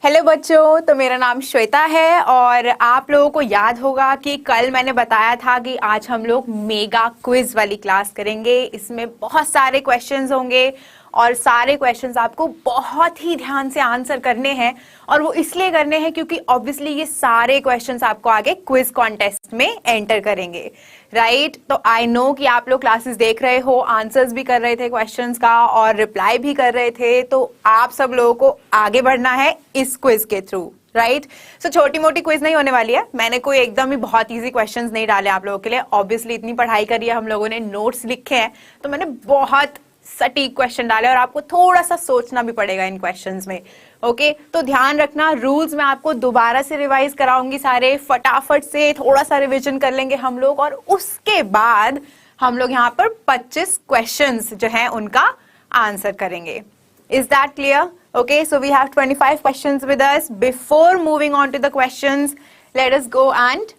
Hello बच्चों, तो मेरा नाम श्वेता है और आप लोगों को याद होगा कि कल मैंने बताया था कि आज हम लोग मेगा क्विज वाली क्लास करेंगे। इसमें बहुत सारे क्वेश्चंस होंगे और सारे क्वेश्चंस आपको बहुत ही ध्यान से आंसर करने हैं। और वो इसलिए करने हैं क्योंकि ऑब्वियसली ये सारे क्वेश्चंस आपको आगे क्विज कॉन्टेस्ट में एंटर करेंगे, राइट? तो आई नो कि आप लोग क्लासेस देख रहे हो, आंसर्स भी कर रहे थे क्वेश्चंस का और रिप्लाई भी कर रहे थे। तो आप सब लोगों को आगे बढ़ना है इस क्विज के थ्रू, राइट? सो छोटी मोटी क्विज नहीं होने वाली है। मैंने कोई एकदम ही बहुत इजी क्वेश्चंस नहीं डाले आप लोगों के लिए। ऑब्वियसली इतनी पढ़ाई करी है हम लोगों ने, नोट्स लिखे हैं, तो मैंने बहुत सटीक क्वेश्चन डाले और आपको थोड़ा सा सोचना भी पड़ेगा इन क्वेश्चंस में। ओके, तो ध्यान रखना, रूल्स मैं आपको दोबारा से रिवाइज कराऊंगी सारे, फटाफट से थोड़ा सा रिवीजन कर लेंगे हम लोग और उसके बाद हम लोग यहाँ पर 25 क्वेश्चंस जो हैं उनका आंसर करेंगे। Is that clear? Okay, so we have 25 questions with us. Before moving on to the questions, let us go and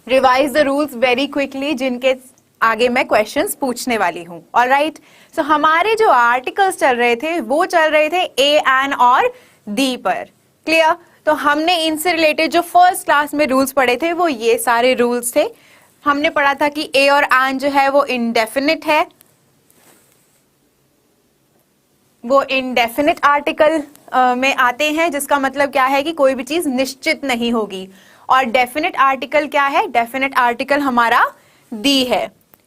revise the rules very quickly, जिनके आगे मैं questions पूछने वाली हूँ। All right? So हमारे जो articles चल रहे थे वो चल रहे थे A, An और D पर। Clear? तो हमने इनसे रिलेटेड जो फर्स्ट क्लास में रूल्स पढ़े थे वो ये सारे रूल्स थे। हमने पढ़ा था कि A और An जो है वो इंडेफिनिट है, वो इंडेफिनिट आर्टिकल में आते हैं, जिसका मतलब क्या है कि कोई भी चीज निश्चित नहीं होगी। और डेफिनिट आर्टिकल क्या है? डेफिनिट आर्टिकल हमारा दी है,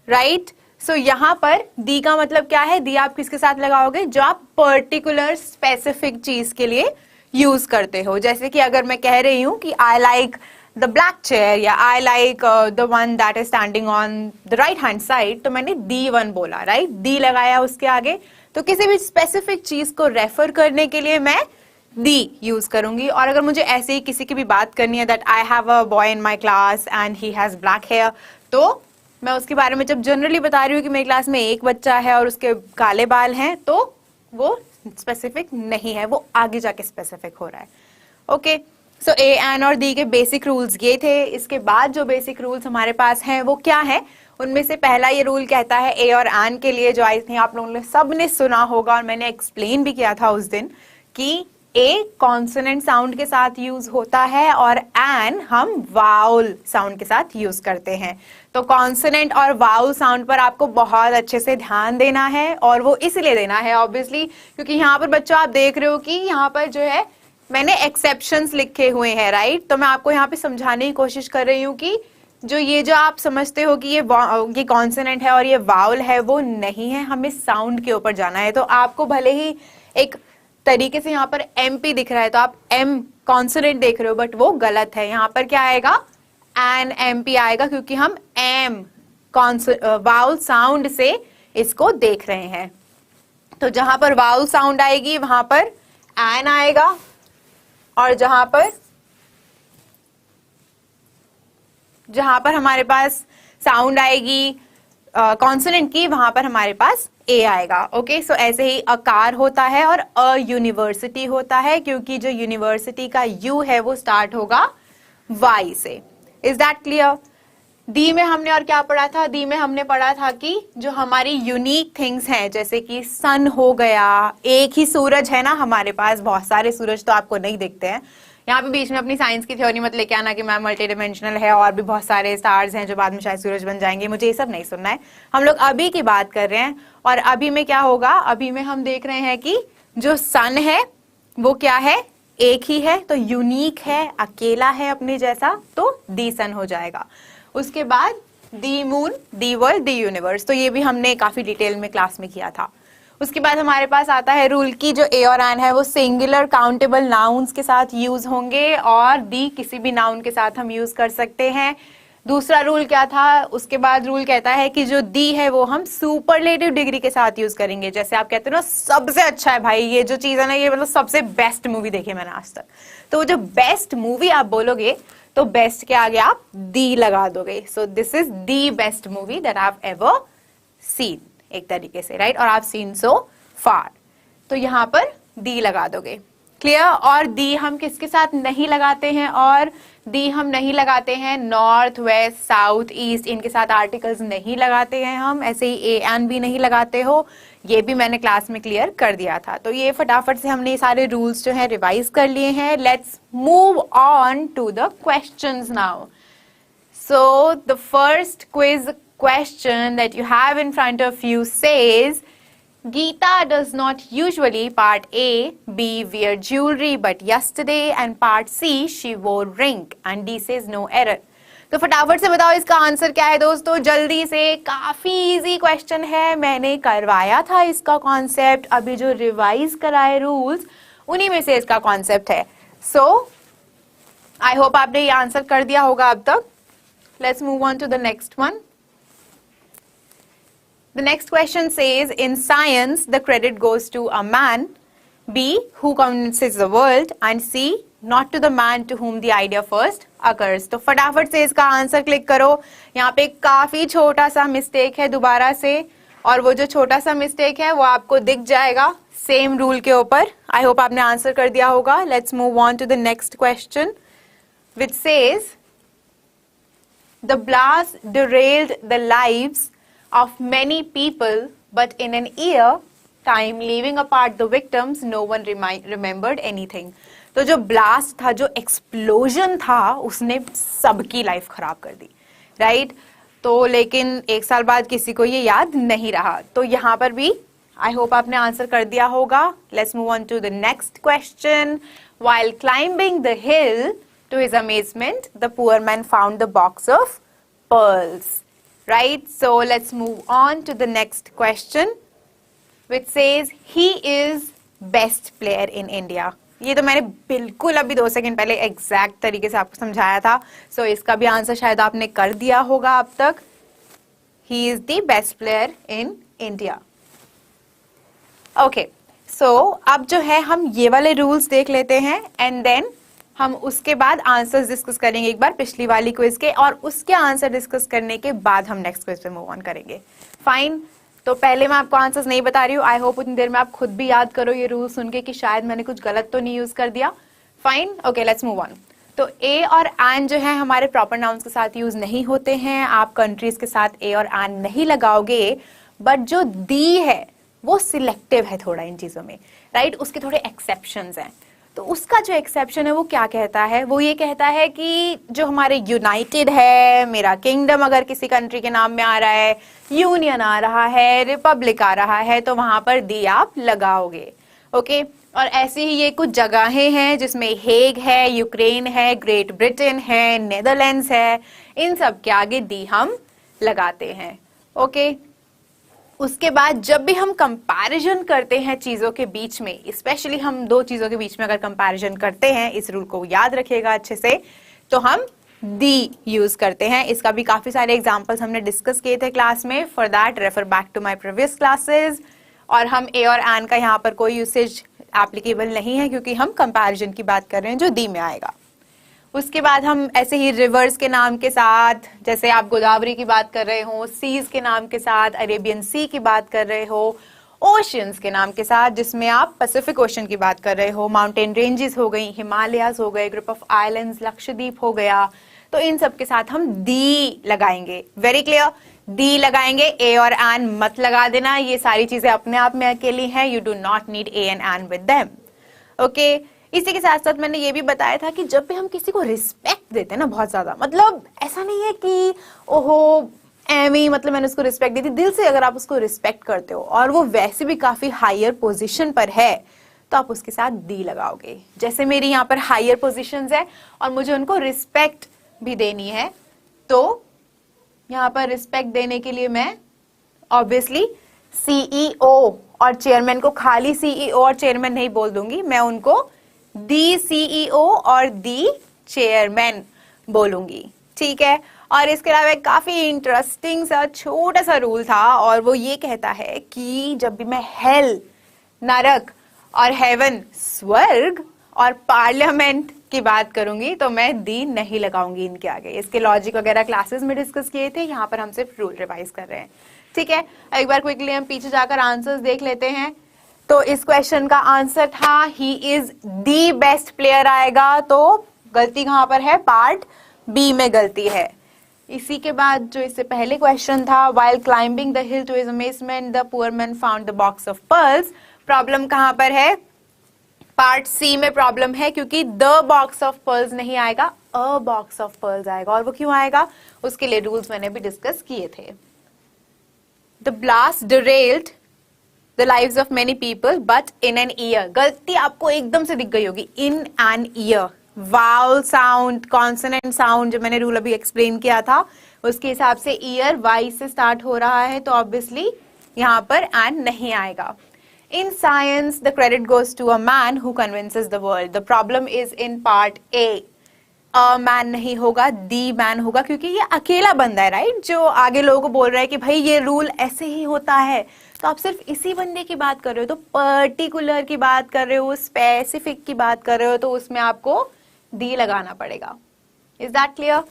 राइट? सो यहाँ पर दी का मतलब क्या है? दी आप किसके साथ लगाओगे? जो आप पर्टिकुलर स्पेसिफिक चीज के लिए यूज करते हो। जैसे कि अगर मैं कह रही हूँ कि I like the black chair या I like the one that is standing on the right hand side, तो मैंने दी वन बोला, राइट? दी लगाया उसके आगे। तो किसी भी स्पेसिफिक चीज को रेफर करने के लिए मैं दी यूज करूंगी। और अगर मुझे ऐसे ही किसी की भी बात करनी है, that I have a boy in my class and he has black hair, तो मैं उसके बारे में जब जनरली बता रही हूँ कि मेरी क्लास में एक बच्चा है और उसके काले बाल हैं, तो वो स्पेसिफिक नहीं है, वो आगे जाके स्पेसिफिक हो रहा है। ओके, सो ए, एन और दी के बेसिक रूल्स ये थे। इसके बाद जो बेसिक रूल्स हमारे पास हैं वो क्या है? उनमें से पहला ये रूल कहता है ए और एन के लिए, जो आई थिंक आप लोगों ने सबने सुना होगा और मैंने एक्सप्लेन भी किया था उस दिन, कि ए कॉन्सोनेंट साउंड के साथ यूज होता है और एन हम वाउल साउंड के साथ यूज करते हैं। तो कॉन्सोनेंट और वाउल साउंड पर आपको बहुत अच्छे से ध्यान देना है, और वो इसलिए देना है ऑब्वियसली क्योंकि यहाँ पर बच्चों आप देख रहे हो कि यहाँ पर जो है मैंने एक्सेप्शंस लिखे हुए हैं, राइट? तो मैं आपको यहाँ पे समझाने की कोशिश कर रही हूँ कि जो आप समझते हो कि ये कॉन्सोनेंट है और ये वाउल है, वो नहीं है, हमें साउंड के ऊपर जाना है। तो आपको भले ही एक तरीके से यहाँ पर एमपी दिख रहा है तो आप एम कॉन्सोनेंट देख रहे हो, बट वो गलत है। यहाँ पर क्या आएगा? एन एमपी आएगा, क्योंकि हम एम वाउल साउंड से इसको देख रहे हैं। तो जहां पर वाउल साउंड आएगी वहां पर एन आएगा, और जहां पर हमारे पास साउंड आएगी कॉन्सोनेंट की, वहां पर हमारे पास ए आएगा। ओके, सो ऐसे ही अकार होता है और अ यूनिवर्सिटी होता है, क्योंकि जो यूनिवर्सिटी का यू है वो स्टार्ट होगा वाई से। Is that clear? डी में हमने और क्या पढ़ा था? डी में हमने पढ़ा था कि जो हमारी यूनिक थिंग्स हैं, जैसे कि सन हो गया, एक ही सूरज है ना हमारे पास, बहुत सारे सूरज तो आपको नहीं दिखते हैं। यहाँ पे बीच में अपनी साइंस की थ्योरी मत लेके आना कि मैम मल्टी डिमेंशनल है और भी बहुत सारे स्टार्स हैं जो बाद में शायद सूरज बन जाएंगे, मुझे ये सब नहीं सुनना है। हम लोग अभी की बात कर रहे हैं, और अभी में क्या होगा? अभी में हम देख रहे हैं कि जो सन है वो क्या है? एक ही है, तो यूनिक है, अकेला है अपने जैसा, तो दी सन हो जाएगा। उसके बाद the moon, the world, the universe, तो ये भी हमने काफी डिटेल में क्लास में किया था। उसके बाद हमारे पास आता है रूल की जो ए और एन है वो सिंगुलर काउंटेबल नाउन्स के साथ यूज होंगे, और दी किसी भी नाउन के साथ हम यूज कर सकते हैं। दूसरा रूल क्या था? उसके बाद रूल कहता है कि जो दी है वो हम सुपरलेटिव डिग्री के साथ यूज करेंगे। जैसे आप कहते हो ना सबसे अच्छा है भाई, ये जो चीज है ना, ये मतलब सबसे बेस्ट मूवी देखी मैंने आज तक, तो वो जो बेस्ट मूवी आप बोलोगे तो बेस्ट के आगे आप दी लगा दोगे। So this is the best movie that I have ever seen, एक तरीके से, राइट? और आप सीन सो फार, तो यहाँ पर दी लगा दोगे। क्लियर? और दी हम किसके साथ नहीं लगाते हैं? और दी हम नहीं लगाते हैं नॉर्थ, वेस्ट, साउथ, ईस्ट, इनके साथ आर्टिकल्स नहीं लगाते हैं हम। ऐसे ही ए एन भी नहीं लगाते हो, ये भी मैंने क्लास में क्लियर कर दिया था। तो ये फटाफट से हमने ये सारे रूल्स जो है रिवाइज कर लिए हैं। Let's move on to the questions now. So the first quiz question that you have in front of you says Geeta does not usually part A, B wear jewelry but yesterday and part C she wore ring and D says no error। तो फटाफट से बताओ इसका answer क्या है दोस्तों, जल्दी से। काफी इजी क्वेश्चन है, मैंने करवाया था इसका कॉन्सेप्ट, अभी जो रिवाइज कराए रूल्स उन्हीं में से इसका कॉन्सेप्ट है। सो आई होप आपने ये आंसर कर दिया होगा अब तक। Let's move on to the next one. The next question says, in science, the credit goes to a man, B, who convinces the world, and C, not to the man to whom the idea first occurs। तो फटाफट से इसका answer click करो। यहाँ पे काफी छोटा सा मिस्टेक है दोबारा से, और वो जो छोटा सा मिस्टेक है वो आपको दिख जाएगा सेम रूल के ऊपर। आई होप आपने आंसर कर दिया होगा। Let's move on to the next question which says, the blast derailed the lives of many people, but in an year time leaving apart the victims, no one remembered anything। तो जो blast था, जो explosion था, उसने सबकी life खराब कर दी, right? तो लेकिन एक साल बाद किसी को ये याद नहीं रहा। तो यहाँ पर भी आई होप आपने आंसर कर दिया होगा। Let's move on to the next question. While climbing the hill, to his amazement, the poor man found the box of pearls। Right, so let's move on to the next question which says he is best player in India। ये तो मैंने बिल्कुल अभी 2 second पहले exact तरीके से आपको समझाया था। सो इसका भी आंसर शायद आपने कर दिया होगा अब तक। He is the best player in India। Okay, so अब जो है हम ये वाले रूल्स देख लेते हैं एंड देन हम उसके बाद आंसर्स डिस्कस करेंगे एक बार पिछली वाली क्विज के, और उसके आंसर डिस्कस करने के बाद हम नेक्स्ट क्विज पे मूव ऑन करेंगे। फाइन, तो पहले मैं आपको आंसर्स नहीं बता रही हूँ। आई होप उतनी देर में आप खुद भी याद करो ये रूल सुन के कि शायद मैंने कुछ गलत तो नहीं यूज कर दिया। Fine, okay, let's move on. तो ए और एन जो है हमारे प्रॉपर नाउन्स के साथ यूज नहीं होते हैं। आप कंट्रीज के साथ ए और एन नहीं लगाओगे, बट जो दी है वो सिलेक्टिव है थोड़ा इन चीजों में, राइट? उसके थोड़े एक्सेप्शंस हैं। तो उसका जो एक्सेप्शन है वो क्या कहता है, वो ये कहता है कि जो हमारे यूनाइटेड है, मेरा किंगडम अगर किसी कंट्री के नाम में आ रहा है, यूनियन आ रहा है, रिपब्लिक आ रहा है, तो वहां पर दी आप लगाओगे। ओके, और ऐसी ही ये कुछ जगहें हैं जिसमें हेग है, यूक्रेन है, ग्रेट ब्रिटेन है, नेदरलैंड्स है, इन सब के आगे दी हम लगाते हैं। ओके, उसके बाद जब भी हम कंपैरिजन करते हैं चीजों के बीच में, स्पेशली हम 2 चीजों के बीच में अगर कंपैरिजन करते हैं, इस रूल को याद रखिएगा अच्छे से, तो हम दी यूज करते हैं। इसका भी काफी सारे एग्जांपल्स हमने डिस्कस किए थे क्लास में। For that refer back to my previous classes. और हम ए और एन का यहाँ पर कोई यूसेज एप्लीकेबल नहीं है क्योंकि हम कंपैरिजन की बात कर रहे हैं जो दी में आएगा। उसके बाद हम ऐसे ही रिवर्स के नाम के साथ, जैसे आप गोदावरी की बात कर रहे हो, सीज के नाम के साथ अरेबियन सी की बात कर रहे हो, ओशियंस के नाम के साथ जिसमें आप पैसिफिक ओशन की बात कर रहे हो, माउंटेन रेंजेस हो गई, हिमालयाज हो गए, ग्रुप ऑफ आइलैंड्स लक्षद्वीप हो गया, तो इन सब के साथ हम दी लगाएंगे। वेरी क्लियर, दी लगाएंगे, ए और एन मत लगा देना। ये सारी चीजें अपने आप में अकेली हैं, you do not need a and an with them. Okay, इसी के साथ साथ मैंने ये भी बताया था कि जब भी हम किसी को रिस्पेक्ट देते हैं ना बहुत ज्यादा, मतलब ऐसा नहीं है कि ओहो एमी मतलब मैंने उसको रिस्पेक्ट दी थी, दिल से अगर आप उसको रिस्पेक्ट करते हो और वो वैसे भी काफी हायर पोजीशन पर है, तो आप उसके साथ दी लगाओगे। जैसे मेरी यहाँ पर हायर पोजीशंस है और मुझे उनको रिस्पेक्ट भी देनी है, तो यहाँ पर रिस्पेक्ट देने के लिए मैं ऑब्वियसली सीईओ और चेयरमैन को खाली सीईओ और चेयरमैन नहीं बोल दूंगी, मैं उनको दी सीईओ और दी चेयरमैन बोलूंगी। ठीक है, और इसके अलावा एक काफी इंटरेस्टिंग सा छोटा सा रूल था, और वो ये कहता है कि जब भी मैं हेल नरक और हेवन स्वर्ग और पार्लियामेंट की बात करूंगी तो मैं दी नहीं लगाऊंगी इनके आगे। इसके लॉजिक वगैरह क्लासेस में डिस्कस किए थे, यहाँ पर हम सिर्फ रूल रिवाइज कर रहे हैं। ठीक है, एक बार क्विकली हम पीछे जाकर आंसर्स देख लेते हैं। तो इस क्वेश्चन का आंसर था he is the best player आएगा, तो गलती कहां पर है, पार्ट बी में गलती है। इसी के बाद जो इससे पहले क्वेश्चन था, while climbing the hill to his amazement the poor man found the box of pearls। Problem कहां पर है? पार्ट सी में प्रॉब्लम है, क्योंकि द बॉक्स ऑफ पर्ल्स नहीं आएगा, अ बॉक्स ऑफ पर्ल्स आएगा। और वो क्यों आएगा? उसके लिए रूल्स मैंने भी डिस्कस किए थे। The blast derailed the lives of many people but in an year. गलती आपको एकदम से दिख गई होगी, in an year. Vowel sound, consonant sound, जो मैंने रूल अभी एक्सप्लेन किया था उसके हिसाब से ईयर वाई से स्टार्ट हो रहा है, तो ऑब्वियसली यहां पर एन नहीं आएगा। In science, the credit goes to a man who convinces the world. The problem is in part A. A man नहीं होगा, the man होगा, क्योंकि ये अकेला बंदा है, राइट, जो आगे लोगों को बोल रहा है कि भाई ये रूल ऐसे ही होता है। तो आप सिर्फ इसी बंदे की बात कर रहे हो, तो पर्टिकुलर की बात कर रहे हो, स्पेसिफिक की बात कर रहे हो, तो उसमें आपको दी लगाना पड़ेगा। Is that clear?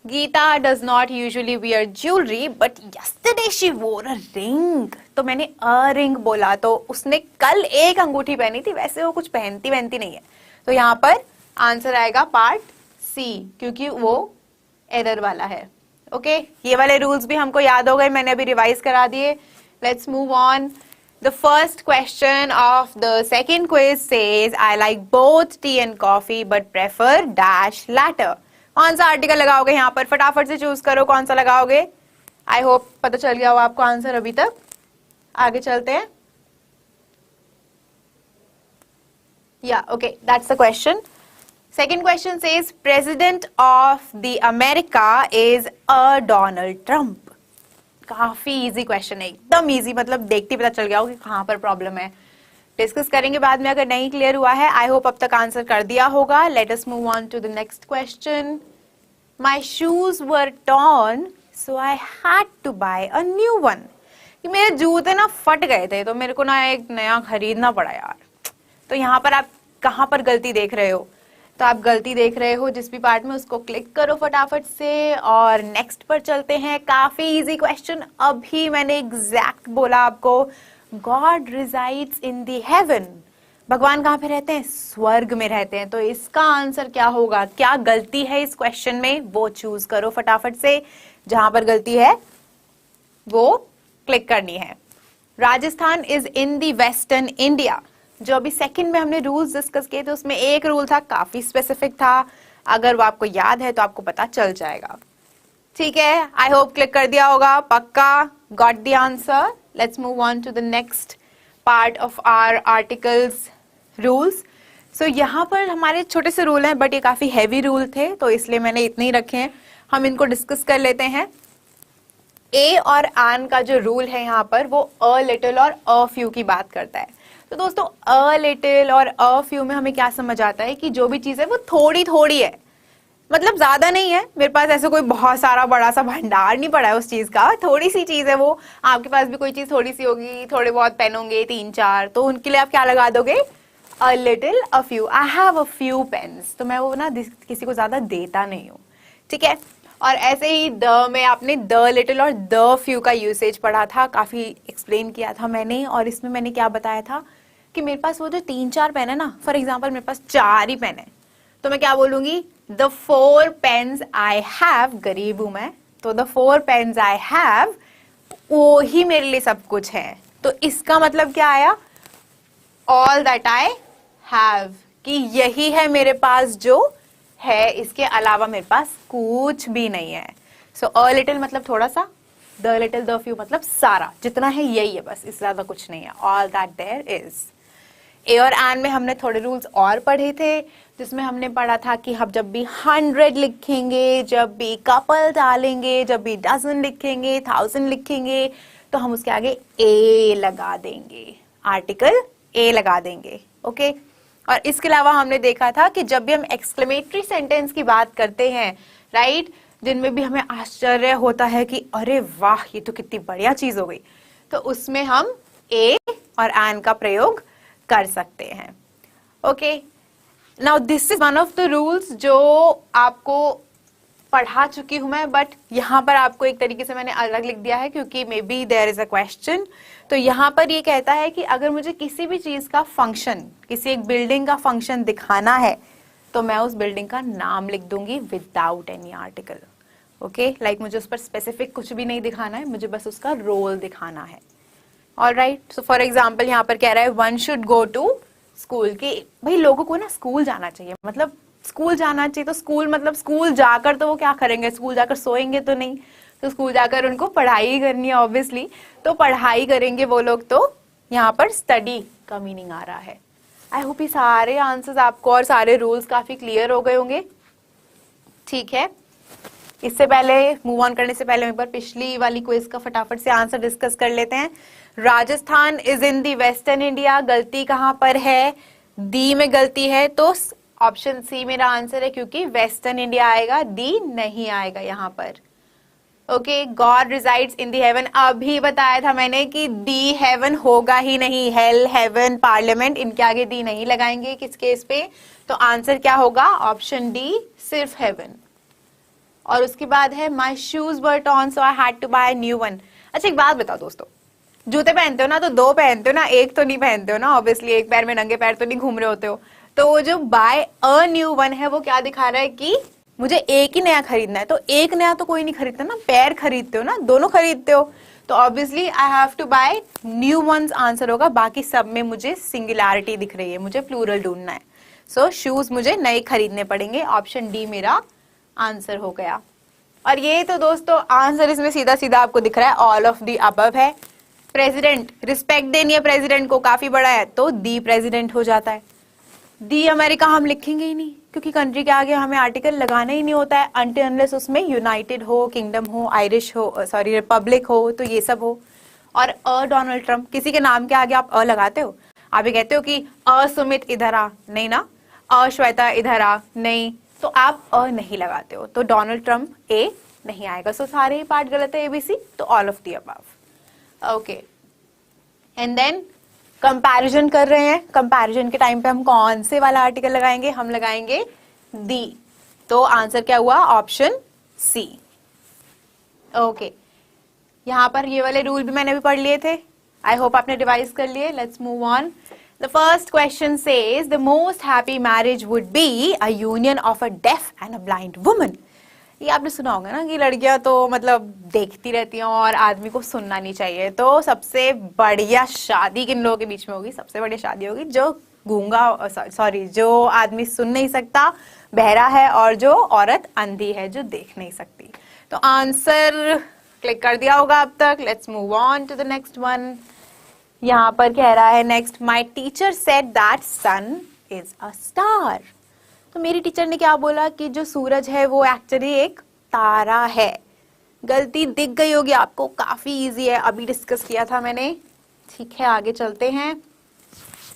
Gita does not usually wear jewelry, but yesterday she wore a ring। तो मैंने अ रिंग बोला, तो उसने कल एक अंगूठी पहनी थी, वैसे वो कुछ पहनती नहीं है। तो यहाँ पर आंसर आएगा पार्ट सी, क्योंकि वो एरर वाला है। ओके, ये वाले रूल्स भी हमको याद हो गए, मैंने अभी रिवाइज करा दिए। Let's move on. The first question of the second quiz says, I like both tea and coffee but prefer dash latter। कौन सा आर्टिकल लगाओगे यहाँ पर? फटाफट से चूज करो, कौन सा लगाओगे? आई होप पता चल गया हो आपको आंसर अभी तक। आगे चलते हैं। या okay, that's the question. Second question says president of the America is a Donald Trump. काफी इजी क्वेश्चन है, एकदम इजी, मतलब देखते ही पता चल गया हो कि कहां पर प्रॉब्लम है। डिस्कस करेंगे बाद में अगर नहीं क्लियर हुआ है। आई होप अब तक आंसर कर दिया होगा। Let us move on to the next question. My shoes were torn so I had to buy a new one. मेरे जूते ना फट गए थे, तो मेरे को ना एक नया खरीदना पड़ा यार। तो यहाँ पर आप कहाँ पर गलती देख रहे हो? तो आप गलती देख रहे हो जिस भी पार्ट में, उसको क्लिक करो फटाफट से और नेक्स्ट पर चलते हैं। काफी इजी क्वेश्चन, अभी मैंने एग्जैक्ट बोला आपको। God resides in the haven. भगवान कहाँ पे रहते हैं? स्वर्ग में रहते हैं। तो इसका आंसर क्या होगा? क्या गलती है इस क्वेश्चन में, वो चूज करो फटाफट से। जहां पर गलती है वो क्लिक करनी है। Rajasthan is in the western India. जो अभी सेकंड में हमने रूल्स डिस्कस किए थे, उसमें एक रूल था, काफी स्पेसिफिक था। अगर वो आपको याद है तो आपको पता चल जाएगा। ठीक है, आई होप क्लिक कर दिया होगा, पक्का got the answer. Let's move on to the next part of our articles rules. So यहाँ पर हमारे छोटे से रूल हैं, बट ये काफी हैवी रूल थे, तो इसलिए मैंने इतने ही रखे हैं। हम इनको डिस्कस कर लेते हैं। ए और एन का जो रूल है यहाँ पर, वो अ लिटिल और अ फ्यू की बात करता है। तो दोस्तों, अ लिटिल और अ फ्यू में हमें क्या समझ आता है कि जो भी चीज है वो थोड़ी थोड़ी है, मतलब ज्यादा नहीं है। मेरे पास ऐसे कोई बहुत सारा बड़ा सा भंडार नहीं पड़ा है उस चीज का, थोड़ी सी चीज है वो। आपके पास भी कोई चीज थोड़ी सी होगी, थोड़े बहुत पेन होंगे 3-4, तो उनके लिए आप क्या लगा दोगे? A little a few. I have a few pens. तो मैं वो ना किसी को ज्यादा देता नहीं हूँ, ठीक है। और ऐसे ही द में आपने द लिटिल और द फ्यू का यूसेज पढ़ा था, काफी एक्सप्लेन किया था मैंने। और इसमें मैंने क्या बताया था कि मेरे पास वो जो 3-4 पेन है ना, फॉर एग्जाम्पल मेरे पास 4 ही पेन है, तो मैं क्या बोलूंगी? The 4 pens I have. गरीब हूं मैं, तो द 4 पेन्स आई हैव, वो ही मेरे लिए सब कुछ है। तो इसका मतलब क्या आया? ऑल दैट आई हैव, कि यही है मेरे पास जो है, इसके अलावा मेरे पास कुछ भी नहीं है। सो अ लिटिल मतलब थोड़ा सा, द लिटिल द फ्यू मतलब सारा, जितना है यही है बस, इससे ज्यादा कुछ नहीं है। All that there is. A और एन में हमने थोड़े रूल्स और पढ़े थे, जिसमें हमने पढ़ा था कि हम जब भी 100 लिखेंगे, जब भी कपल डालेंगे, जब भी डजन लिखेंगे, 1000 लिखेंगे, तो हम उसके आगे ए लगा देंगे, आर्टिकल ए लगा देंगे। ओके, और इसके अलावा हमने देखा था कि जब भी हम एक्सक्लेमेटरी सेंटेंस की बात करते हैं, राइट, जिनमें भी हमें आश्चर्य होता है कि अरे वाह ये तो कितनी बढ़िया चीज हो गई, तो उसमें हम ए और एन का प्रयोग कर सकते हैं। Okay, now this is one of the rules जो आपको पढ़ा चुकी हूं मैं, बट यहां पर आपको एक तरीके से मैंने अलग लिख दिया है क्योंकि maybe there is a question. तो यहां पर ये कहता है कि अगर मुझे किसी भी चीज का फंक्शन, किसी एक बिल्डिंग का फंक्शन दिखाना है, तो मैं उस बिल्डिंग का नाम लिख दूंगी without any article. Okay like मुझे उस पर स्पेसिफिक कुछ भी नहीं दिखाना है, मुझे बस उसका रोल दिखाना है। ऑलराइट, सो फॉर एग्जाम्पल यहाँ पर कह रहा है one should go to school, कि भाई लोगों को ना स्कूल जाना चाहिए, मतलब स्कूल जाना चाहिए। तो स्कूल मतलब स्कूल जाकर तो वो क्या करेंगे, स्कूल जाकर सोएंगे तो नहीं, तो स्कूल जाकर उनको पढ़ाई करनी है ऑब्वियसली, तो पढ़ाई करेंगे वो लोग। तो यहाँ पर स्टडी का मीनिंग आ रहा है। आई होप ये सारे आंसर्स आपको और सारे रूल्स काफी क्लियर हो गए होंगे। ठीक है, इससे पहले मूव ऑन करने से पहले एक बार पिछली वाली क्विज का फटाफट से आंसर डिस्कस कर लेते हैं। Rajasthan is in the western India, गलती कहां पर है, डी में गलती है, तो ऑप्शन सी मेरा आंसर है, क्योंकि वेस्टर्न इंडिया आएगा, डी नहीं आएगा यहाँ पर। Okay, God resides in the heaven, अभी बताया था मैंने कि दी हेवन होगा ही नहीं, हेल, हेवन, पार्लियामेंट, इनके आगे दी नहीं लगाएंगे किस केस पे। तो आंसर क्या होगा, ऑप्शन डी, सिर्फ हेवन। और उसके बाद है my shoes were torn so I had to buy new one. अच्छा एक बात बताओ दोस्तों, जूते पहनते हो ना तो दो पहनते हो ना, एक तो नहीं पहनते हो ना, ऑब्वियसली एक पैर में नंगे पैर तो नहीं घूम रहे होते हो। तो वो जो बाय अ न्यू वन है वो क्या दिखा रहा है कि मुझे एक ही नया खरीदना है। तो एक नया तो कोई नहीं खरीदता ना, पैर खरीदते हो ना, दोनों खरीदते हो, तो obviously I have to buy new ones answer होगा। बाकी सब में मुझे सिंगुलैरिटी दिख रही है, मुझे प्लूरल ढूंढना है। सो शूज मुझे नए खरीदने पड़ेंगे, ऑप्शन डी मेरा आंसर हो गया। और ये तो दोस्तों आंसर इसमें सीधा सीधा आपको दिख रहा है, ऑल ऑफ दी अबव है। प्रेसिडेंट, रिस्पेक्ट देनी है प्रेसिडेंट को, काफी बड़ा है, तो दी प्रेसिडेंट हो जाता है। दी अमेरिका हम लिखेंगे ही नहीं, क्योंकि कंट्री के आगे हमें आर्टिकल लगाना ही नहीं होता है अनटिल अनलेस उसमें यूनाइटेड हो, किंगडम हो, आयरिश हो, सॉरी रिपब्लिक हो, तो ये सब हो। और अ डोनाल्ड ट्रम्प, किसी के नाम के आगे आप अ लगाते हो? आप ये कहते हो कि अ सुमित इधर आ, नहीं ना, अ श्वेता इधर आ, नहीं, तो आप अ नहीं लगाते हो, तो डोनाल्ड ट्रम्प ए नहीं आएगा। सो सारे पार्ट गलत है, एबीसी, तो all of the above. Okay, and then comparison कर रहे हैं, कंपैरिजन के टाइम पे हम कौन से वाला आर्टिकल लगाएंगे, हम लगाएंगे दी। तो आंसर क्या हुआ, ऑप्शन सी। ओके, यहां पर ये वाले रूल भी मैंने भी पढ़ लिए थे, आई होप आपने रिवाइज कर लिए। Let's move on. The first question says the most happy marriage would be a union of a deaf and a blind woman. ये आपने सुना होगा ना कि लड़कियां तो मतलब देखती रहती हैं और आदमी को सुनना नहीं चाहिए। तो सबसे बढ़िया शादी किन लोगों के बीच में होगी, सबसे बढ़िया शादी होगी जो गूंगा, सॉरी जो आदमी सुन नहीं सकता, बहरा है, और जो औरत अंधी है जो देख नहीं सकती। तो आंसर क्लिक कर दिया होगा अब तक। Let's move on to the next one. यहाँ पर कह रहा है next, my teacher said that sun is a star. तो मेरी टीचर ने क्या बोला कि जो सूरज है वो एक्चुअली एक तारा है। गलती दिख गई होगी आपको, काफी इजी है, अभी डिस्कस किया था मैंने। ठीक है, आगे चलते हैं।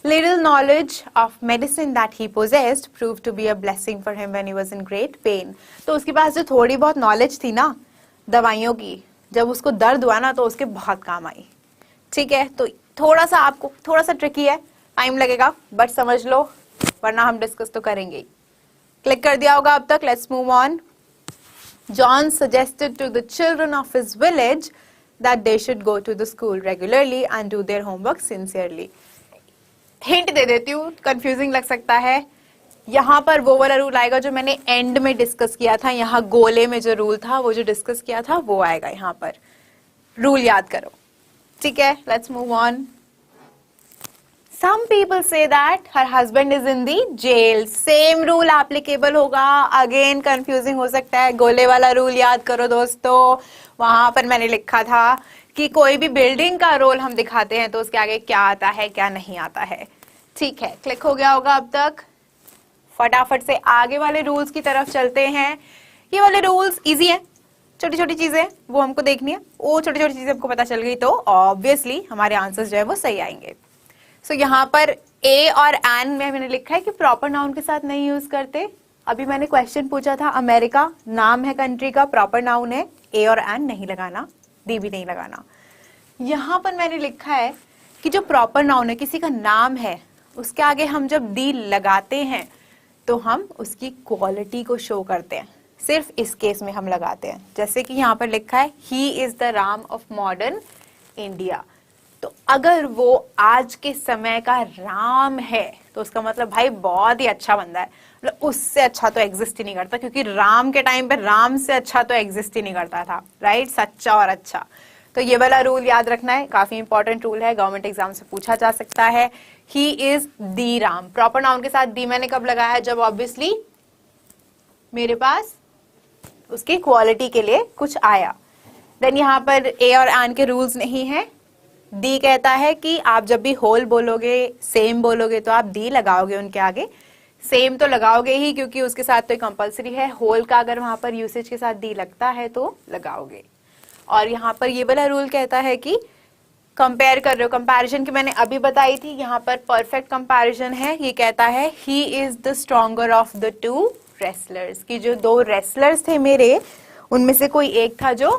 Little knowledge of medicine that he possessed prove to be a blessing for him when he was in great pain. तो उसके पास जो थोड़ी बहुत नॉलेज थी ना दवाइयों की, जब उसको दर्द हुआ ना तो उसके बहुत काम आई। ठीक है, तो थोड़ा सा आपको थोड़ा सा ट्रिकी है, टाइम लगेगा, बट समझ लो, वरना हम डिस्कस तो करेंगे ही। क्लिक कर दिया होगा अब तक। Let's move on. John suggested to the children of his village that they should go to the school regularly and do their homework sincerely. Hint दे देती हूँ, कंफ्यूजिंग लग सकता है। यहाँ पर वो वाला रूल आएगा जो मैंने एंड में डिस्कस किया था, यहाँ गोले में जो रूल था वो जो डिस्कस किया था वो आएगा यहाँ पर। रूल याद करो, ठीक है। Let's move on. Some people say that her husband is in the jail. Same rule applicable होगा। Again confusing हो सकता है। गोले वाला रूल याद करो दोस्तों। वहां पर मैंने लिखा था कि कोई भी बिल्डिंग का रोल हम दिखाते हैं तो उसके आगे क्या आता है क्या नहीं आता है। ठीक है, क्लिक हो गया होगा अब तक। फटाफट से आगे वाले रूल्स की तरफ चलते हैं। ये वाले रूल्स इजी हैं, छोटी छोटी चीजें वो हमको देखनी है। वो छोटी छोटी चीजें हमको पता चल गई तो ऑब्वियसली हमारे आंसर्स जो है वो सही आएंगे। सो यहाँ पर ए और एन में मैंने लिखा है कि प्रॉपर नाउन के साथ नहीं यूज करते। अभी मैंने क्वेश्चन पूछा था, अमेरिका नाम है कंट्री का, प्रॉपर नाउन है, ए और एन नहीं लगाना, डी भी नहीं लगाना। यहाँ पर मैंने लिखा है कि जो प्रॉपर नाउन है, किसी का नाम है, उसके आगे हम जब डी लगाते हैं तो हम उसकी क्वालिटी को शो करते हैं। सिर्फ इस केस में हम लगाते हैं, जैसे कि यहाँ पर लिखा है ही is the Ram of modern India. तो अगर वो आज के समय का राम है तो उसका मतलब भाई बहुत ही अच्छा बंदा है, मतलब उससे अच्छा तो एग्जिस्ट ही नहीं करता, क्योंकि राम के टाइम पे राम से अच्छा तो एग्जिस्ट ही नहीं करता था, राइट, सच्चा और अच्छा। तो ये वाला रूल याद रखना है, काफी इंपॉर्टेंट रूल है, गवर्नमेंट एग्जाम से पूछा जा सकता है। He is the Ram, proper noun के साथ दी मैंने कब लगाया, जब ऑब्वियसली मेरे पास उसकी क्वालिटी के लिए कुछ आया। देन यहाँ पर ए और एन के रूल्स नहीं है। दी कहता है कि आप जब भी होल बोलोगे, सेम बोलोगे, तो आप दी लगाओगे उनके आगे। सेम तो लगाओगे ही, क्योंकि उसके साथ तो कंपलसरी है। होल का अगर वहां पर यूसेज के साथ दी लगता है तो लगाओगे। और यहाँ पर ये वाला रूल कहता है कि कंपेयर कर रहे हो, कंपैरिजन की मैंने अभी बताई थी, यहाँ पर परफेक्ट कंपैरिजन है। ये कहता है ही is the stronger of the to wrestlers, कि जो दो रेसलर्स थे मेरे, उनमें से कोई एक था जो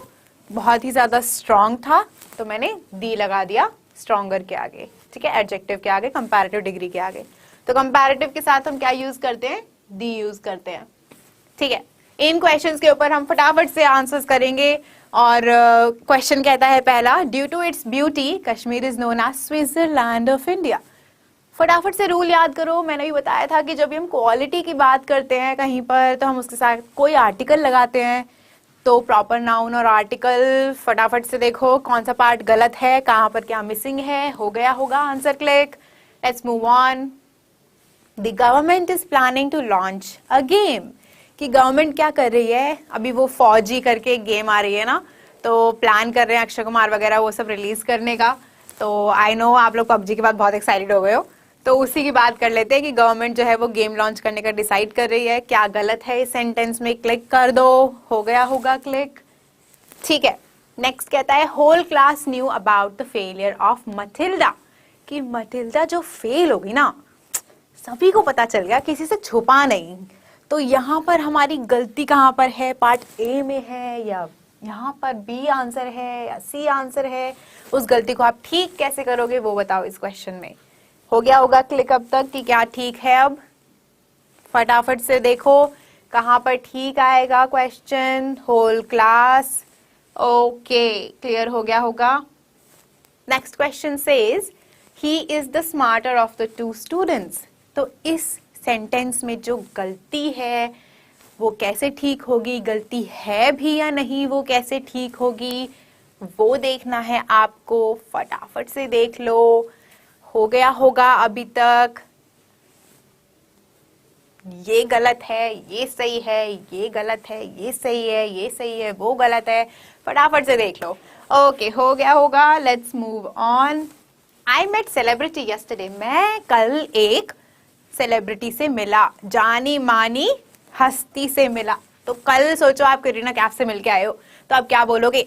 बहुत ही ज्यादा स्ट्रांग था, तो मैंने दी लगा दिया स्ट्रॉन्गर के आगे, ठीक है, एडजेक्टिव के आगे, कंपैरेटिव डिग्री के आगे। तो कंपैरेटिव के साथ हम क्या यूज करते हैं, दी यूज करते हैं, ठीक है। इन क्वेश्चंस के ऊपर हम फटाफट से आंसर्स करेंगे। और क्वेश्चन कहता है पहला, due to its beauty Kashmir is known as Switzerland of India. फटाफट से रूल याद करो, मैंने भी बताया था कि जब भी हम क्वालिटी की बात करते हैं कहीं पर, तो हम उसके साथ कोई आर्टिकल लगाते हैं। तो प्रॉपर नाउन और आर्टिकल, फटाफट से देखो कौन सा पार्ट गलत है, कहां पर क्या मिसिंग है। हो गया होगा answer click, let's move on. The government is planning to launch a game, कि गवर्नमेंट क्या कर रही है, अभी वो फौजी करके गेम आ रही है ना, तो प्लान कर रहे हैं अक्षय कुमार वगैरह वो सब रिलीज करने का। तो आई नो आप लोग पबजी के बाद बहुत एक्साइटेड हो गए हो, तो उसी की बात कर लेते हैं कि गवर्नमेंट जो है वो गेम लॉन्च करने का डिसाइड कर रही है। क्या गलत है इस सेंटेंस में, क्लिक कर दो, हो गया होगा क्लिक, ठीक है। नेक्स्ट कहता है whole class knew about the failure of Mathilda, कि मथिल्डा जो फेल होगी ना, सभी को पता चल गया, किसी से छुपा नहीं। तो यहाँ पर हमारी गलती कहाँ पर है, पार्ट ए में है या यहाँ पर बी आंसर है या सी आंसर है, उस गलती को आप ठीक कैसे करोगे वो बताओ इस क्वेश्चन में। हो गया होगा क्लिक अब तक कि क्या ठीक है। अब फटाफट से देखो कहां पर ठीक आएगा question, whole class, okay clear हो गया होगा। Next question says he is the smarter of the two students. तो इस सेंटेंस में जो गलती है वो कैसे ठीक होगी, गलती है भी या नहीं वो कैसे ठीक होगी, वो देखना है आपको। फटाफट से देख लो, हो गया होगा अभी तक। ये गलत है, ये सही है, ये गलत है, ये सही है, ये सही है, वो गलत है, फटाफट से देख लो। ओके हो गया होगा, let's move on. I met celebrity yesterday, मैं कल एक सेलिब्रिटी से मिला, जानी मानी हस्ती से मिला। तो कल सोचो आप कैटरीना कैफ से मिलके आए हो, तो आप क्या बोलोगे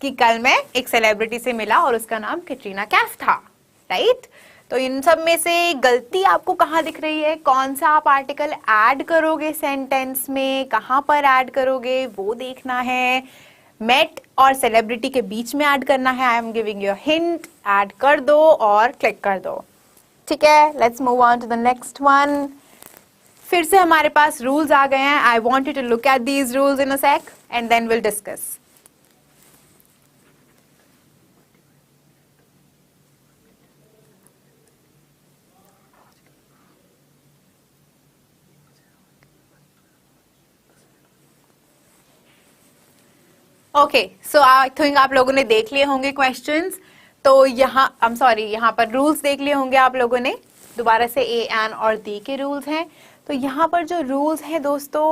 कि कल मैं एक सेलिब्रिटी से मिला और उसका नाम कैटरीना कैफ था, राइट। तो इन सब में से गलती आपको कहाँ दिख रही है, कौन सा आप आर्टिकल ऐड करोगे सेंटेंस में, कहाँ पर ऐड करोगे वो देखना है। मेट और सेलिब्रिटी के बीच में ऐड करना है, I am giving you hint, add कर दो और क्लिक कर दो, ठीक है। Let's move on to the next one. फिर से हमारे पास रूल्स आ गए हैं। I want you to look at these rules in a sec and then will discuss. Okay so I think आप लोगों ने देख लिए होंगे क्वेश्चंस। तो यहाँ आई एम सॉरी, यहाँ पर रूल्स देख लिए होंगे आप लोगों ने। दोबारा से ए एन और दी के रूल्स हैं। तो यहाँ पर जो रूल्स हैं दोस्तों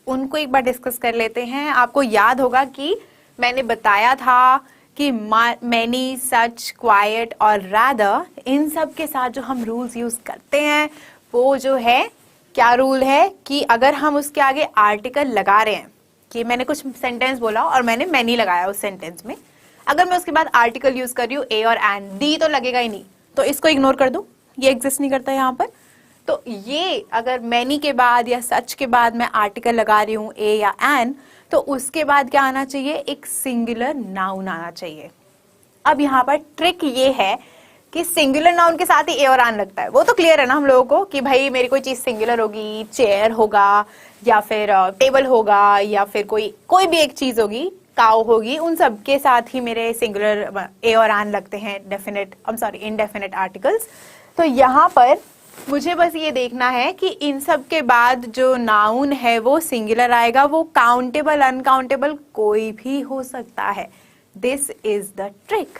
उनको एक बार डिस्कस कर लेते हैं। आपको याद होगा कि मैंने बताया था कि मैनी, सच, क्वाइट और रादर, इन सब के साथ जो हम रूल्स यूज करते हैं वो जो है क्या रूल है कि अगर हम उसके आगे आर्टिकल लगा रहे हैं, कि मैंने कुछ सेंटेंस बोला और मैंने मैनी लगाया उस सेंटेंस में, अगर मैं उसके बाद आर्टिकल यूज कर रही हूँ ए और एन, दी तो लगेगा ही नहीं, तो इसको इग्नोर कर दूं, ये एग्जिस्ट नहीं करता यहाँ पर। तो ये अगर मैनी के बाद या सच के बाद मैं आर्टिकल लगा रही हूँ ए या एन, तो उसके बाद क्या आना चाहिए, एक सिंगुलर नाउन आना चाहिए। अब यहाँ पर ट्रिक ये है कि सिंगुलर नाउन के साथ ही ए और एन लगता है, वो तो क्लियर है ना हम लोगों को कि भाई मेरी कोई चीज सिंगुलर होगी, चेयर होगा या फिर टेबल होगा या फिर कोई भी एक चीज होगी, काउ होगी, उन सब के साथ ही मेरे सिंगुलर ए और आन लगते हैं इनडेफिनेट आर्टिकल्स। तो यहाँ पर मुझे बस ये देखना है कि इन सब के बाद जो नाउन है वो सिंगुलर आएगा, वो काउंटेबल अनकाउंटेबल कोई भी हो सकता है। दिस इज द ट्रिक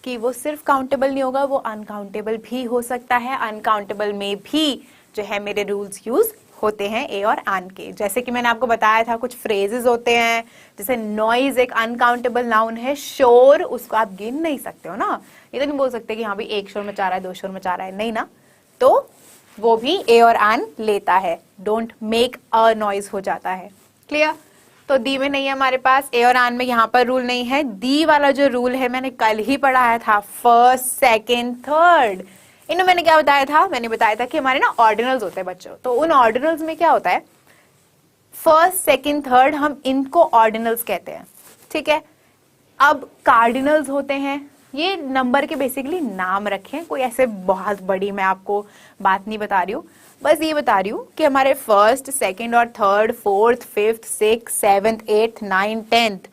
कि वो सिर्फ काउंटेबल नहीं होगा, वो अनकाउंटेबल भी हो सकता है। अनकाउंटेबल में भी जो है मेरे रूल्स यूज होते हैं ए और आन के। जैसे कि मैंने आपको बताया था कुछ फ्रेजेस होते हैं, जैसे नॉइज एक अनकाउंटेबल नाउन है, शोर उसको आप गिन नहीं सकते हो ना, ये तो नहीं बोल सकते कि हाँ भाई एक शोर मचा रहा है, दो शोर मचा रहा है, नहीं ना, तो वो भी ए और आन लेता है। डोंट मेक अ नॉइज हो जाता है। क्लियर? तो दी में नहीं है हमारे पास, ए और आन में यहाँ पर रूल नहीं है। दी वाला जो रूल है मैंने कल ही पढ़ाया था, फर्स्ट सेकेंड थर्ड। इन्हें मैंने क्या बताया था, मैंने बताया था कि हमारे ना ऑर्डिनल्स होते हैं बच्चों, तो उन ऑर्डिनल्स में क्या होता है, फर्स्ट सेकेंड थर्ड, हम इनको ऑर्डिनल्स कहते हैं। ठीक है, अब कार्डिनल्स होते हैं, ये नंबर के बेसिकली नाम रखें, कोई ऐसे बहुत बड़ी मैं आपको बात नहीं बता रही हूँ, बस ये बता रही हूँ कि हमारे फर्स्ट सेकेंड और third fourth fifth six seventh eighth nine tenth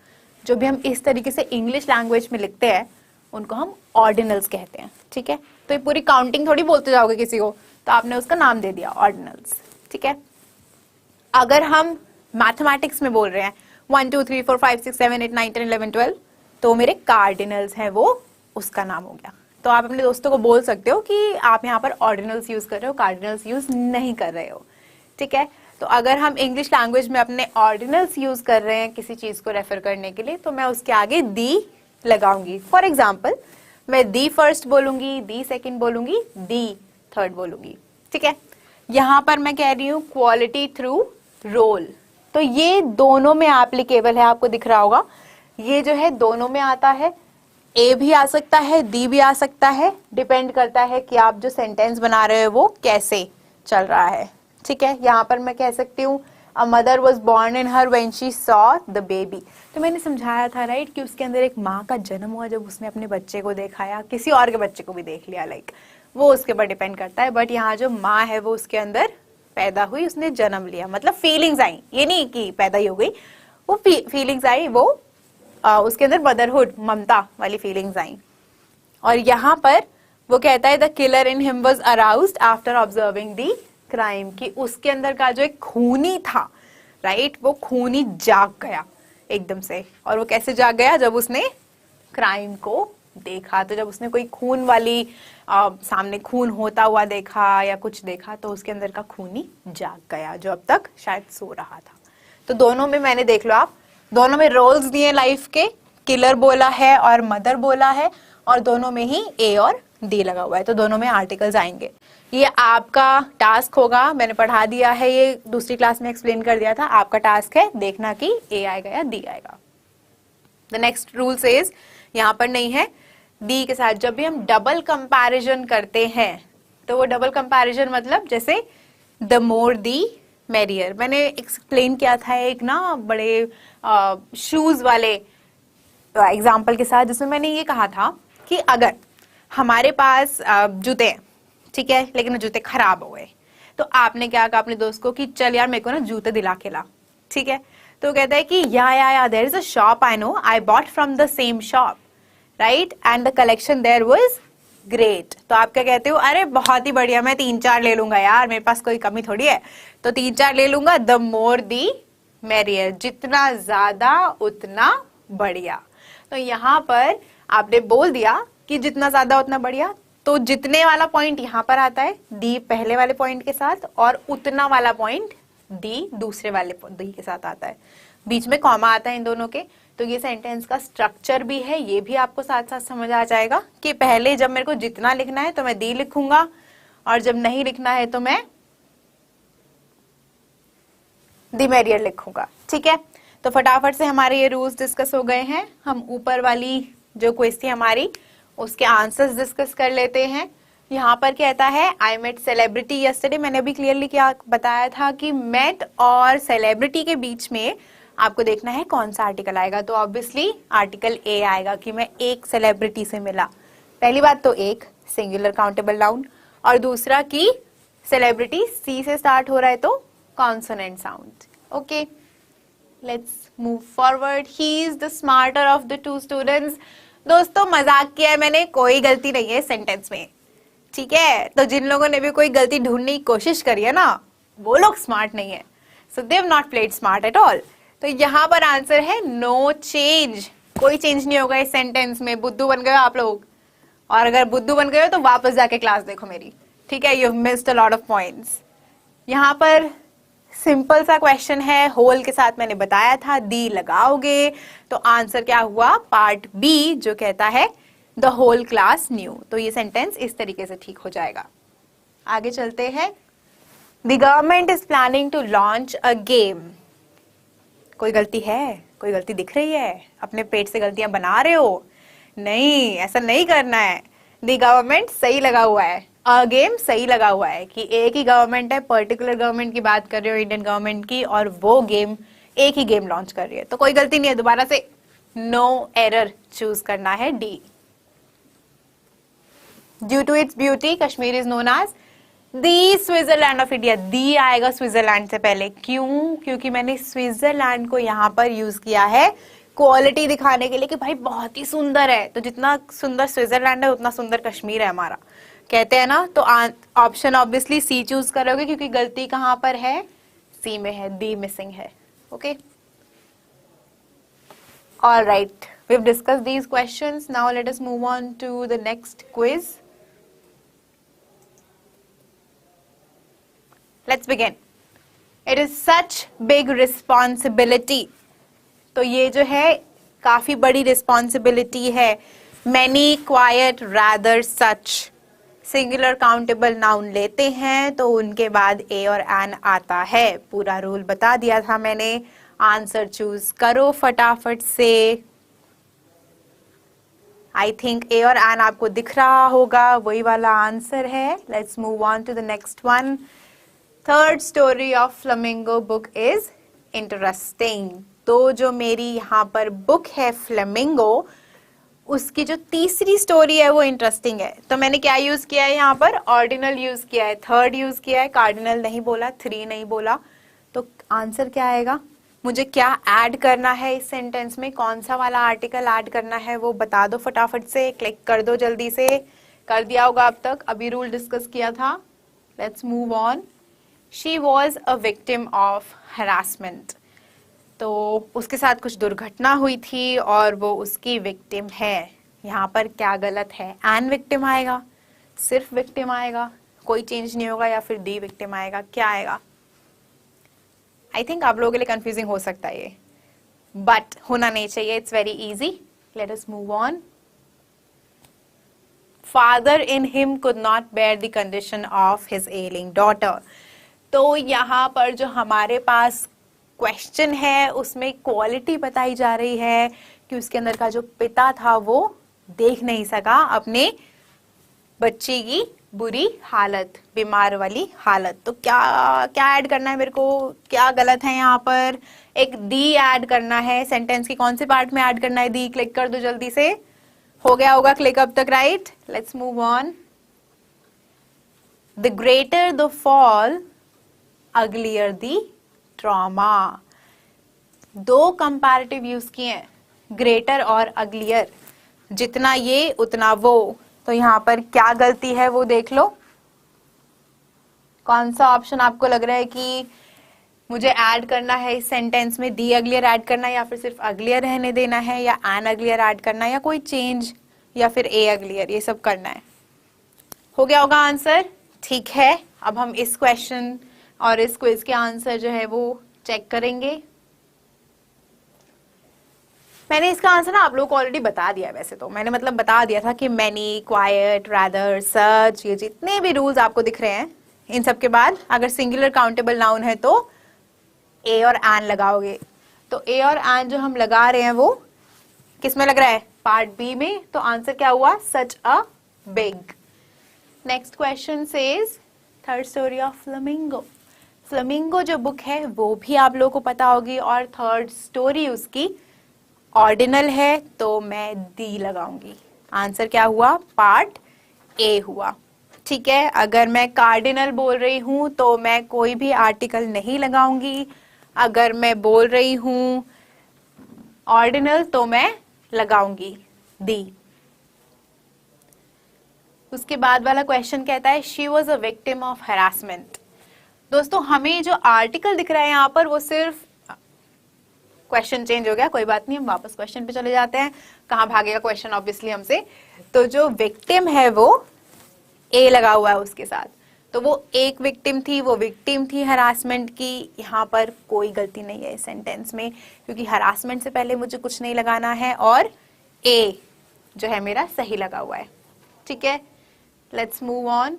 जो भी हम इस तरीके से इंग्लिश लैंग्वेज में लिखते हैं उनको हम ऑर्डिनल्स कहते हैं। ठीक है, तो ये पूरी काउंटिंग थोड़ी बोलते जाओगे किसी को, तो आपने उसका नाम दे दिया ऑर्डिनल्स। ठीक है, अगर हम मैथमेटिक्स में बोल रहे हैं 1 2 3 4 5 6 7 8 9 10 11 12, तो मेरे कार्डिनल्स हैं, वो उसका नाम हो गया। तो आप अपने दोस्तों को बोल सकते हो कि आप यहाँ पर ऑर्डिनल्स यूज कर रहे हो, कार्डिनल्स यूज नहीं कर रहे हो। ठीक है, तो अगर हम इंग्लिश लैंग्वेज में अपने ऑर्डिनल्स यूज कर रहे हैं किसी चीज को रेफर करने के लिए, तो मैं उसके आगे दी लगाऊंगी। फॉर एग्जाम्पल मैं दी फर्स्ट बोलूंगी, दी सेकेंड बोलूंगी, दी थर्ड बोलूंगी। ठीक है, यहां पर मैं कह रही हूं क्वालिटी थ्रू रोल, तो ये दोनों में एप्लीकेबल है, आपको दिख रहा होगा, ये जो है दोनों में आता है। ए भी आ सकता है, दी भी आ सकता है, डिपेंड करता है कि आप जो सेंटेंस बना रहे हो वो कैसे चल रहा है। ठीक है, यहाँ पर मैं कह सकती हूँ a mother was born in her when she saw the baby, तो मैंने समझाया था राइट कि उसके अंदर एक माँ का जन्म हुआ जब उसने अपने बच्चे को देखा, या किसी और के बच्चे को भी देख लिया, लाइक वो उसके ऊपर डिपेंड करता है। बट यहाँ जो माँ है वो उसके अंदर पैदा हुई, उसने जन्म लिया, मतलब फीलिंग्स आई, ये नहीं कि पैदा ही हो गई, वो फीलिंग्स आई, वो उसके अंदर मदरहुड ममता वाली फीलिंग्स आई। और यहाँ पर वो कहता है the killer in him was aroused after observing the crime, कि उसके अंदर का जो एक खूनी था राइट, वो खूनी जाग गया एकदम से। और वो कैसे जाग गया, जब उसने क्राइम को देखा, तो जब उसने कोई खून वाली सामने खून होता हुआ देखा या कुछ देखा, तो उसके अंदर का खूनी जाग गया जो अब तक शायद सो रहा था। तो दोनों में मैंने देख लो आप, दोनों में रोल्स दिए लाइफ के, किलर बोला है और मदर बोला है, और दोनों में ही ए और दी लगा हुआ है, तो दोनों में आर्टिकल्स आएंगे। ये आपका टास्क होगा, मैंने पढ़ा दिया है, ये दूसरी क्लास में एक्सप्लेन कर दिया था, आपका टास्क है देखना कि ए आएगा या दी आएगा। द नेक्स्ट रूल सेज, यहाँ पर नहीं है, दी के साथ जब भी हम डबल कंपैरिजन करते हैं, तो वो डबल कंपैरिजन मतलब जैसे द मोर दी मेरियर, मैंने एक्सप्लेन किया था एक ना बड़े शूज वाले एग्जाम्पल के साथ, जिसमें मैंने ये कहा था कि अगर हमारे पास जूते हैं, ठीक है, लेकिन वो जूते खराब हो गए, तो आपने क्या कहा अपने दोस्त को कि चल यार मेरे को ना जूते दिला के ला। ठीक है, तो कहता है कि या there is a shop I know, I bought from the same shop right, and the collection there was great. तो आप क्या कहते हो, अरे बहुत ही बढ़िया, मैं 3-4 ले लूंगा यार, मेरे पास कोई कमी थोड़ी है, तो 3-4 ले लूंगा। द मोर दी मेरियर, जितना ज्यादा उतना बढ़िया। तो यहाँ पर आपने बोल दिया कि जितना ज्यादा उतना बढ़िया, तो जितने वाला पॉइंट यहाँ पर आता है दी पहले वाले पॉइंट के साथ, और उतना वाला पॉइंट दी दूसरे वाले दी के साथ आता है, बीच में कॉमा आता है इन दोनों के। तो ये सेंटेंस का स्ट्रक्चर भी है, ये भी आपको साथ साथ समझ आ जाएगा कि पहले जब मेरे को जितना लिखना है तो मैं दी लिखूंगा, और जब नहीं लिखना है तो मैं दी मेरियर लिखूंगा। ठीक है, तो फटाफट से हमारे ये रूल्स डिस्कस हो गए हैं। हम ऊपर वाली जो क्विज थी हमारी उसके आंसर्स डिस्कस कर लेते हैं। यहाँ पर कहता है आई मेट सेलिब्रिटी यस्टरडे, मैंने अभी क्लियरली क्या बताया था कि मेट और सेलिब्रिटी के बीच में आपको देखना है कौन सा आर्टिकल आएगा, तो ऑब्वियसली आर्टिकल ए आएगा कि मैं एक सेलिब्रिटी से मिला। पहली बात तो एक सिंगुलर काउंटेबल नाउन, और दूसरा कि सेलिब्रिटी सी से स्टार्ट हो रहा है तो consonant sound. Okay, let's move forward. He is the smarter of the two students. दोस्तों मजाक किया है मैंने, कोई गलती नहीं है सेंटेंस में. ठीक है, तो जिन लोगों ने भी कोई गलती ढूंढने की कोशिश करी है ना, वो लोग स्मार्ट नहीं है. So they have not played smart at all. तो यहाँ पर आंसर है नो चेंज. कोई चेंज नहीं होगा इस सेंटेंस में. बुद्धू बन गए हो आप लोग, और अगर बुद्धू बन गए हो तो वापस जाके क्लास देखो मेरी. ठीक है, you missed a lot of points. यहाँ पर सिंपल सा क्वेश्चन है, होल के साथ मैंने बताया था दी लगाओगे, तो आंसर क्या हुआ? पार्ट बी, जो कहता है द होल क्लास न्यू. तो ये सेंटेंस इस तरीके से ठीक हो जाएगा. आगे चलते हैं. The government is planning to launch a game. कोई गलती है? कोई गलती दिख रही है? अपने पेट से गलतियां बना रहे हो? नहीं, ऐसा नहीं करना है. द गवर्नमेंट सही लगा हुआ है, अ गेम सही लगा हुआ है कि एक ही गवर्नमेंट है, पर्टिकुलर गवर्नमेंट की बात कर रहे हो, इंडियन गवर्नमेंट की, और वो गेम एक ही गेम लॉन्च कर रही है. तो कोई गलती नहीं है. दोबारा से नो एरर चूज करना है, D. Due to its beauty Kashmir is known as the Switzerland of India. The आएगा स्विट्जरलैंड से पहले. क्यों? क्योंकि मैंने स्विट्जरलैंड को यहाँ पर यूज किया है क्वालिटी दिखाने के लिए कि भाई बहुत ही सुंदर है. तो जितना सुंदर स्विट्जरलैंड है उतना सुंदर कश्मीर है हमारा, कहते हैं ना. तो ऑप्शन ऑब्वियसली सी चूज करोगे, क्योंकि गलती कहां पर है? सी में है, डी मिसिंग है. Okay, all right, we have discussed these questions. Now let us move on to the next quiz. Let's begin. It is such big responsibility. तो ये जो है काफी बड़ी रिस्पॉन्सिबिलिटी है. Many, quite, rather, such. Singular countable noun लेते हैं तो उनके बाद ए और एन आता है. पूरा रूल बता दिया था मैंने. आंसर चूज करो फटाफट से. आई थिंक ए और एन आपको दिख रहा होगा, वही वाला आंसर है. Let's move on to the next one. Third story of Flamingo book is interesting. तो जो मेरी यहाँ पर बुक है फ्लेमिंगो, उसकी जो तीसरी स्टोरी है वो इंटरेस्टिंग है. तो मैंने क्या यूज किया है यहाँ पर? ऑर्डिनल यूज किया है, थर्ड यूज किया है, कार्डिनल नहीं बोला, थ्री नहीं बोला. तो आंसर क्या आएगा? मुझे क्या ऐड करना है इस सेंटेंस में? कौन सा वाला आर्टिकल ऐड करना है वो बता दो फटाफट से. क्लिक कर दो जल्दी से. कर दिया होगा अब तक, अभी रूल डिस्कस किया था. Let's move on. She was a victim of harassment. तो उसके साथ कुछ दुर्घटना हुई थी और वो उसकी विक्टिम है. यहाँ पर क्या गलत है? एन विक्टिम आएगा, सिर्फ विक्टिम आएगा, कोई चेंज नहीं होगा, या फिर डी विक्टिम आएगा? क्या आएगा? आई थिंक आप लोगों के लिए कंफ्यूजिंग हो सकता है ये, बट होना नहीं चाहिए. It's very easy. Let us move on. Father in him could not bear the condition of his ailing daughter. तो यहाँ पर जो हमारे पास क्वेश्चन है उसमें क्वालिटी बताई जा रही है कि उसके अंदर का जो पिता था वो देख नहीं सका अपने बच्चे की बुरी हालत, बीमार वाली हालत. तो क्या क्या ऐड करना है मेरे को? क्या गलत है यहाँ पर? एक दी ऐड करना है. सेंटेंस के कौन से पार्ट में ऐड करना है? दी. क्लिक कर दो जल्दी से. हो गया होगा क्लिक अब तक, right? Let's move on. The greater the fall uglier the trauma. दो कंपैरेटिव यूज किए हैं, ग्रेटर और अगलियर. जितना ये उतना वो. तो यहाँ पर क्या गलती है वो देख लो. कौन सा ऑप्शन आपको लग रहा है कि मुझे ऐड करना है इस सेंटेंस में? दी अगलियर ऐड करना है, या फिर सिर्फ अगलियर रहने देना है, या एन अगलियर ऐड करना है, या कोई चेंज, या फिर ए अगलियर? ये सब करना है. हो गया होगा आंसर. ठीक है, अब हम इस क्वेश्चन और इस क्विज के आंसर जो है वो चेक करेंगे. मैंने इसका आंसर ना आप लोगों को ऑलरेडी बता दिया है. वैसे तो मैंने मतलब बता दिया था कि मैनी, क्वाइट, रादर, सच, ये जितने भी रूल्स आपको दिख रहे हैं, इन सब के बाद अगर सिंगुलर काउंटेबल नाउन है तो ए और एन लगाओगे. तो ए और एन जो हम लगा रहे हैं वो किस में लग रहा है? पार्ट बी में. तो आंसर क्या हुआ? Such a big. Next question says third story of Flamingo. Flamingo जो बुक है वो भी आप लोगों को पता होगी, और थर्ड स्टोरी उसकी ऑर्डिनल है, तो मैं डी लगाऊंगी. आंसर क्या हुआ? पार्ट ए हुआ. ठीक है, अगर मैं कार्डिनल बोल रही हूं तो मैं कोई भी आर्टिकल नहीं लगाऊंगी. अगर मैं बोल रही हूं ऑर्डिनल तो मैं लगाऊंगी दी। उसके बाद वाला क्वेश्चन कहता है she was a victim of harassment. दोस्तों हमें जो आर्टिकल दिख रहा है यहाँ पर वो सिर्फ, क्वेश्चन चेंज हो गया, कोई बात नहीं, हम वापस क्वेश्चन पे चले जाते हैं। कहाँ भागेगा क्वेश्चन ऑब्वियसली हमसे। तो जो विक्टिम है वो ए लगा हुआ है उसके साथ, तो वो एक विक्टिम थी, वो विक्टिम थी हरासमेंट की। यहाँ पर कोई गलती नहीं है इस सेंटेंस में, क्योंकि हरासमेंट से पहले मुझे कुछ नहीं लगाना है और ए जो है मेरा सही लगा हुआ है। ठीक है, लेट्स मूव ऑन।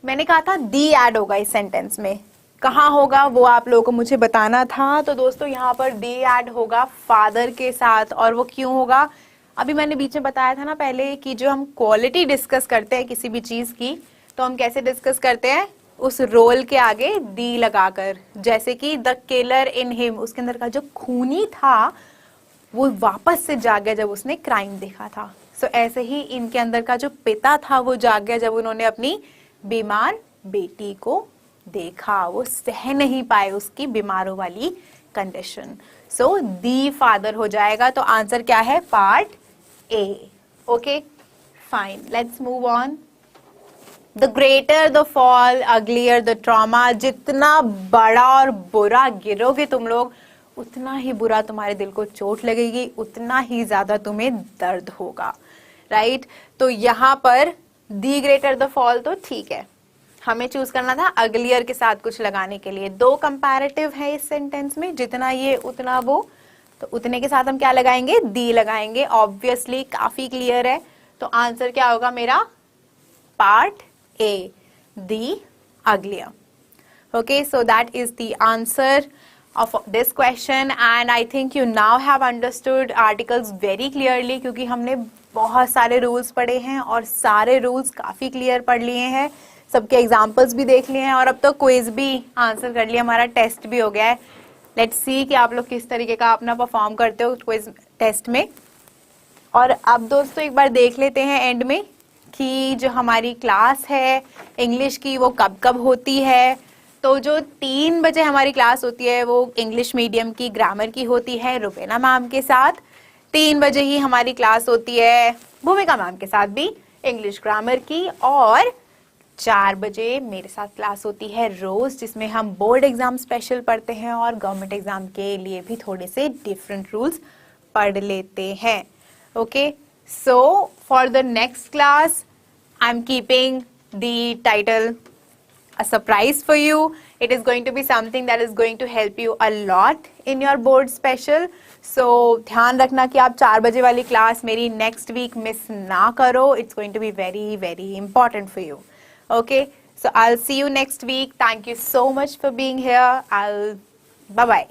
मैंने कहा था दी ऐड होगा इस सेंटेंस में, कहाँ होगा वो आप लोगों को मुझे बताना था। तो दोस्तों यहाँ पर दी ऐड होगा फादर के साथ, और वो क्यों होगा, अभी मैंने बीच में बताया था ना पहले कि जो हम क्वालिटी डिस्कस करते हैं किसी भी चीज की, तो हम कैसे डिस्कस करते हैं, उस रोल के आगे दी लगाकर। जैसे कि द किलर इन हिम, उसके अंदर का जो खूनी था वो वापस से जाग गया जब उसने क्राइम देखा था। सो ऐसे ही इनके अंदर का जो पिता था वो जाग गया जब उन्होंने अपनी बीमार बेटी को देखा, वो सह नहीं पाए उसकी बीमारों वाली कंडीशन। सो दी फादर हो जाएगा। तो आंसर क्या है, part A. Okay fine, let's move on. The greater the fall uglier the trauma, जितना बड़ा और बुरा गिरोगे तुम लोग उतना ही बुरा तुम्हारे दिल को चोट लगेगी, उतना ही ज्यादा तुम्हें दर्द होगा, राइट। तो यहाँ पर दी ग्रेटर द फॉल तो ठीक है, हमें चूज करना था अग्लियर के साथ कुछ लगाने के लिए। दो कंपैरेटिव है इस सेंटेंस में, जितना ये उतना वो, तो उतने के साथ हम क्या लगाएंगे, दी लगाएंगे। ऑब्वियसली काफी क्लियर है। तो आंसर क्या होगा मेरा, part A, the uglier. Okay, so that is the answer of this question and I think you now have understood articles very clearly, क्योंकि हमने बहुत सारे रूल्स पढ़े हैं और सारे रूल्स काफी क्लियर पढ़ लिए हैं, सबके एग्जाम्पल्स भी देख लिए हैं और अब तो क्विज भी आंसर कर लिया, हमारा टेस्ट भी हो गया है। लेट्स सी कि आप लोग किस तरीके का अपना परफॉर्म करते हो क्विज टेस्ट में। और अब दोस्तों एक बार देख लेते हैं एंड में कि जो हमारी क्लास है इंग्लिश की वो कब कब होती है। तो जो 3 बजे हमारी क्लास होती है वो इंग्लिश मीडियम की ग्रामर की होती है रुबीना मैम के साथ। 3 बजे ही हमारी क्लास होती है भूमिका मैम के साथ भी इंग्लिश ग्रामर की। और 4 बजे मेरे साथ क्लास होती है रोज, जिसमें हम बोर्ड एग्जाम स्पेशल पढ़ते हैं और गवर्नमेंट एग्जाम के लिए भी थोड़े से डिफरेंट रूल्स पढ़ लेते हैं। Okay, so for the next class I am keeping the title a surprise for you. It is going to be something that is going to help you a lot in your board special. So ध्यान रखना कि आप 4 बजे वाली class मेरी next week miss ना करो. It's going to be very very important for you. Okay, so I'll see you next week. Thank you so much for being here. Bye bye.